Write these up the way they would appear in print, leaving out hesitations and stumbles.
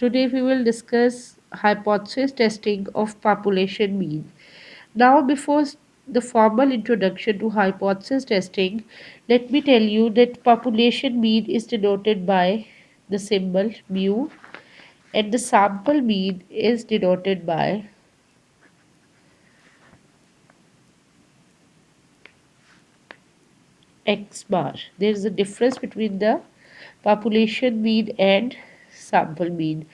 Today we will discuss hypothesis testing of population mean. Now, before the formal introduction to hypothesis testing, let me tell you that population mean is denoted by the symbol mu, and the sample mean is denoted by x bar. There is a difference between the population mean and sample mean.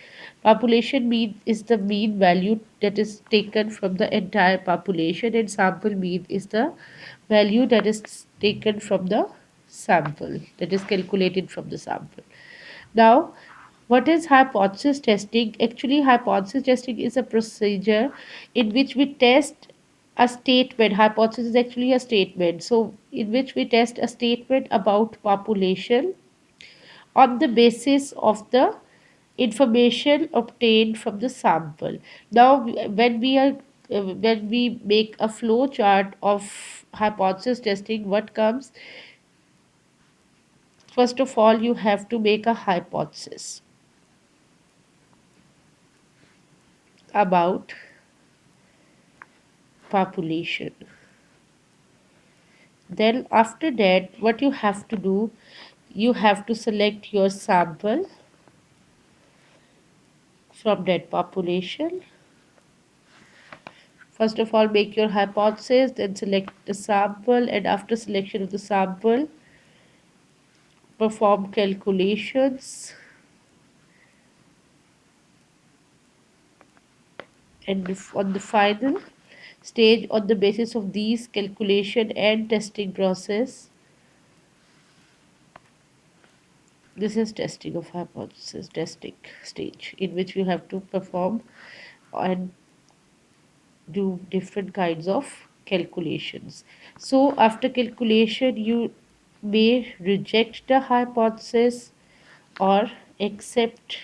Population mean is the mean value that is taken from the entire population, and sample mean is the value that is taken from the sample, that is calculated from the sample. Now, what is hypothesis testing? Actually, hypothesis testing is a procedure in which we test a statement. Hypothesis is actually a statement. So, in which we test a statement about population on the basis of the information obtained from the sample. Now, when we make a flow chart of hypothesis testing, what comes? First of all, you have to make a hypothesis about population. Then after that, what you have to do, you have to select your sample from that population. First of all, make your hypothesis, then select the sample, and after selection of the sample, perform calculations, and on the final stage, on the basis of these calculation and testing process, this is testing of hypothesis testing stage, in which you have to perform and do different kinds of calculations. So after calculation, you may reject the hypothesis or accept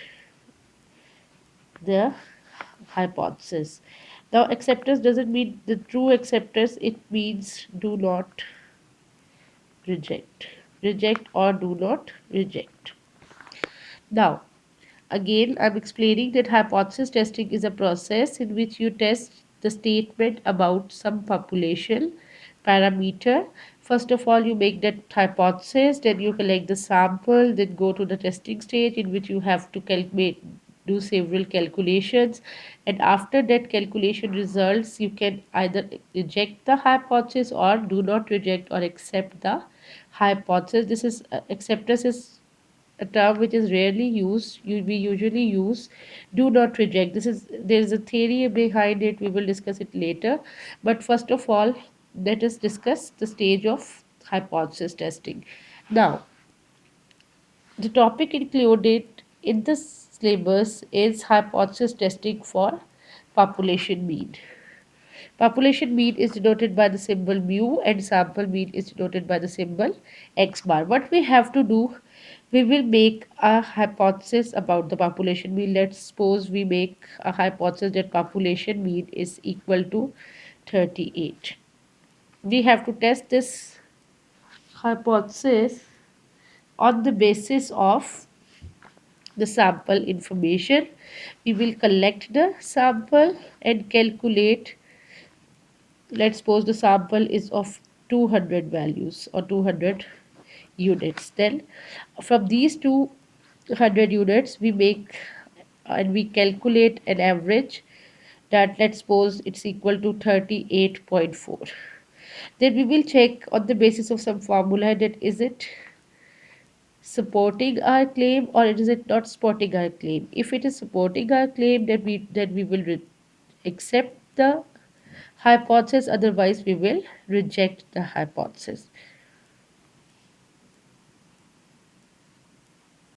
the hypothesis. Now, acceptance doesn't mean the true acceptance, it means do not reject. Reject or do not reject. Now, again, I'm explaining that hypothesis testing is a process in which you test the statement about some population parameter. First of all, you make that hypothesis, then you collect the sample, then go to the testing stage in which you have to calculate, do several calculations, and after that calculation results, you can either reject the hypothesis or do not reject or accept the hypothesis. This is acceptance is a term which is rarely used. We usually use do not reject. This is there is a theory behind it. We will discuss it later. But first of all, let us discuss the stage of hypothesis testing. Now, the topic included in the syllabus is hypothesis testing for population mean. Population mean is denoted by the symbol mu and sample mean is denoted by the symbol x bar. What we have to do, we will make a hypothesis about the population mean. Let's suppose we make a hypothesis that population mean is equal to 38. We have to test this hypothesis on the basis of the sample information. We will collect the sample and calculate. Let's suppose the sample is of 200 values or 200 units. Then from these 200 units we make and we calculate an average that, let's suppose, it's equal to 38.4. Then we will check on the basis of some formula that is it supporting our claim or is it not supporting our claim. If it is supporting our claim, then we will accept the hypothesis, otherwise we will reject the hypothesis.